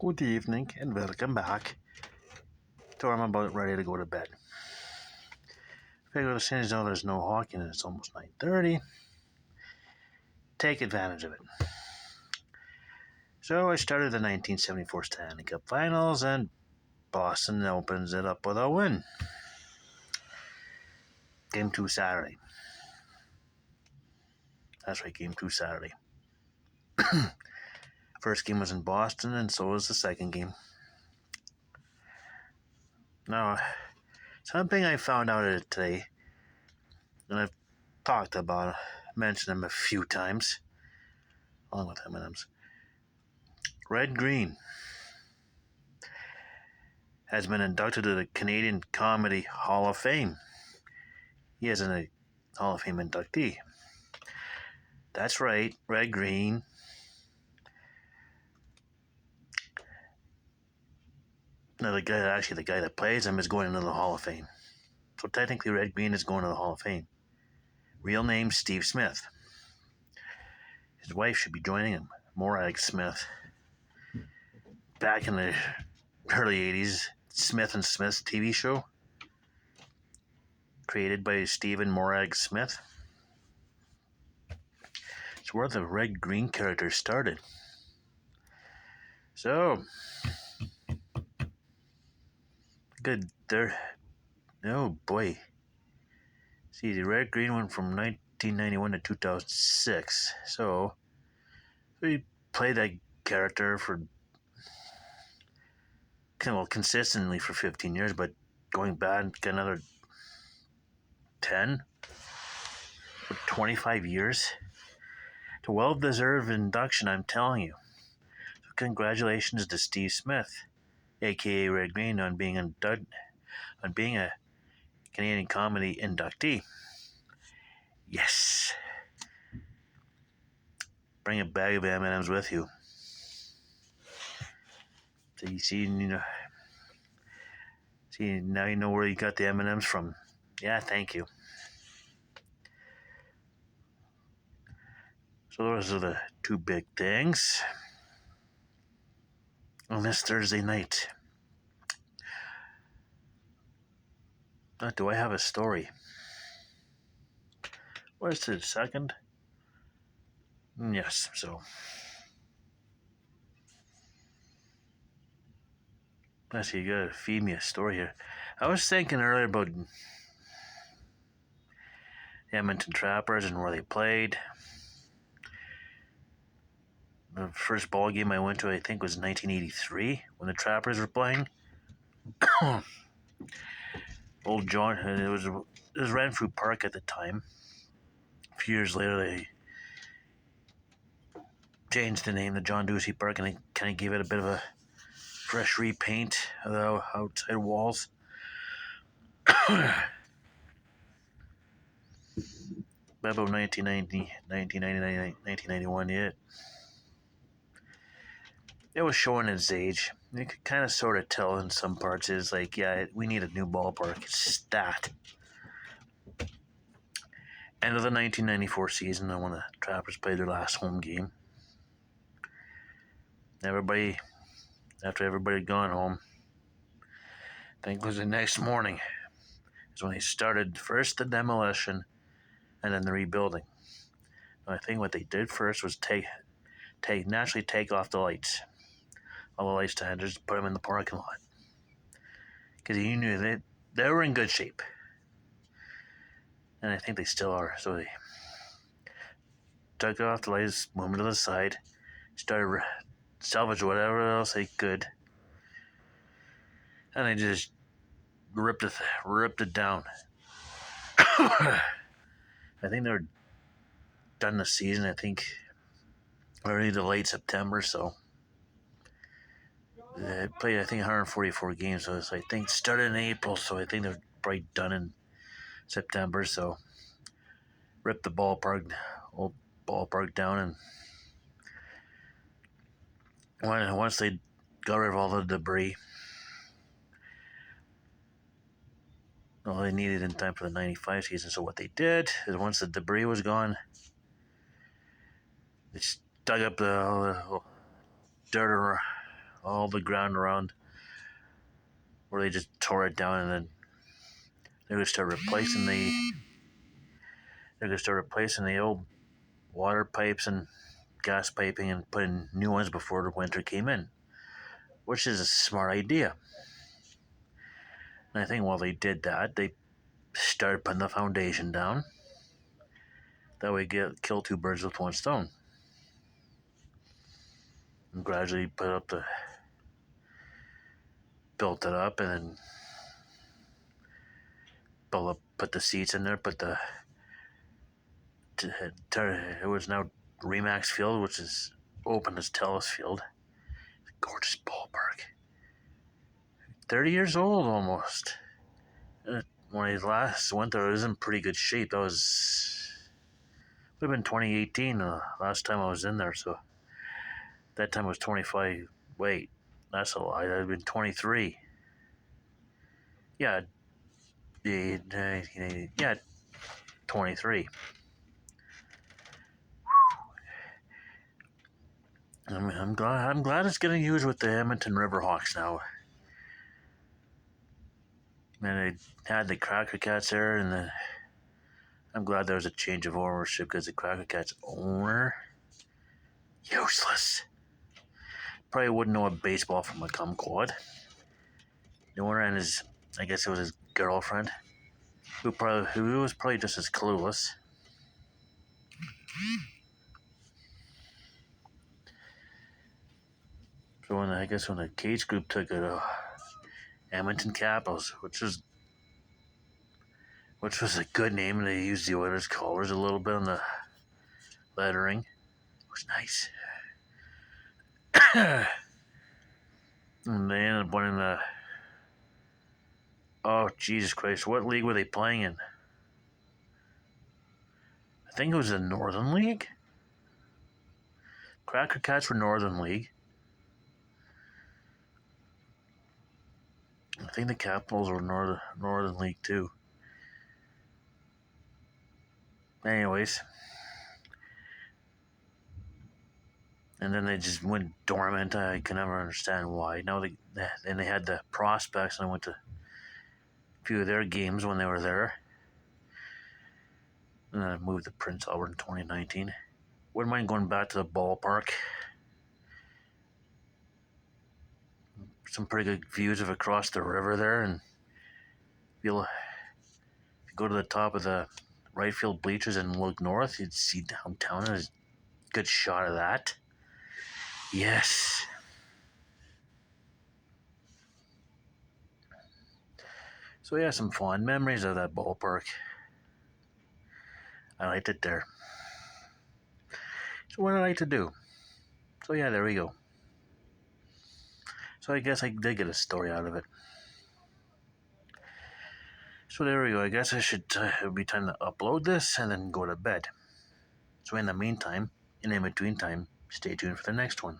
Good evening and welcome back to I'm about ready to go to bed. Figure since though there's no hockey and it's almost 9:30, take advantage of it. So I started the 1974 Stanley Cup Finals and Boston opens it up with a win. Game 2 Saturday. That's right, Game 2 Saturday. First game was in Boston and so was the second game. Now, something I found out today, and I've talked about, mentioned them a few times, along with M&M's. Red Green has been inducted to the Canadian Comedy Hall of Fame. He is a Hall of Fame inductee. That's right, Red Green. Now, the guy that plays him is going into the Hall of Fame. So technically, Red Green is going to the Hall of Fame. Real name, Steve Smith. His wife should be joining him, Morag Smith. Back in the early 80s, Smith and Smith TV show, created by Stephen Morag Smith. It's where the Red Green character started. So, good there. Oh boy. See, the Red Green went from 1991 to 2006. So he played that character for consistently for 15 years, but going back another 10 for 25 years. It's a well-deserved induction, I'm telling you. So congratulations to Steve Smith, aka Red Green, on being a Canadian comedy inductee. Yes. Bring a bag of M&Ms with you. So you see, now you know where you got the M&Ms from. Yeah, thank you. So those are the two big things on this Thursday night. Now, do I have a story? Where's the second? Yes, so let's see, you gotta feed me a story here. I was thinking earlier about the Edmonton Trappers and where they played. The first ball game I went to, I think, was 1983 when the Trappers were playing. Old John, it was Renfrew Park at the time. A few years later, they changed the name to John Ducey Park, and they kind of gave it a bit of a fresh repaint of the outside walls. About 1990, 1999, 1991, yeah. It was showing its age. You could kind of sort of tell in some parts. It's like, yeah, we need a new ballpark. It's stat. End of the 1994 season, when the Trappers played their last home game. After everybody had gone home, I think it was the next morning, is when they started first the demolition and then the rebuilding. And I think what they did first was naturally take off the lights. All the light standards, put them in the parking lot. Because you knew they were in good shape. And I think they still are. So they took off the lights, moved them to the side, started salvage whatever else they could. And they just ripped it down. I think they were done the season, I think, already the late September, so they played, I think, 144 games, so I think started in April, so I think they're probably done in September, so ripped the old ballpark down, and once they got rid of all the debris, all they needed in time for the 95 season, so what they did is once the debris was gone, they dug up all the dirt all the ground around where they just tore it down, and then they're gonna start replacing the old water pipes and gas piping and putting new ones before the winter came in, which is a smart idea. And I think while they did that, they started putting the foundation down. That way, kill two birds with one stone, and gradually built it up, and then put the seats in there. It was now Remax Field, which is open as Telus Field. Gorgeous ballpark. 30 years old almost. When I last went there, it was in pretty good shape. Would have been 2018, last time I was in there, so that time I was 25. Wait, that's a lie. I'd been 23. Yeah, yeah, 23. I'm glad it's getting used with the Edmonton Riverhawks now. And they had the Cracker Cats there, and I'm glad there was a change of ownership, because the Cracker Cats owner, useless. Probably wouldn't know a baseball from a kumquat. The owner and I guess it was his girlfriend, who was probably just as clueless. So when the Cage Group took it, Edmonton Capitals, which was a good name, and they used the Oilers colors a little bit on the lettering. It was nice. And they ended up winning the. Oh, Jesus Christ! What league were they playing in? I think it was the Northern League. Cracker Cats were Northern League. I think the Capitals were Northern League too. Anyways, and then they just went dormant. I can never understand why. Now they had the Prospects, and I went to a few of their games when they were there. And then I moved to Prince Albert in 2019. Wouldn't mind going back to the ballpark. Some pretty good views of across the river there, and if you go to the top of the right field bleachers and look north, you'd see downtown. There's a good shot of that. Yes. So yeah, some fond memories of that ballpark. I liked it there. So what did I like to do? So yeah, there we go. So I guess I did get a story out of it. So there we go. I guess it'll be time to upload this and then go to bed. So in the meantime, in between time, stay tuned for the next one.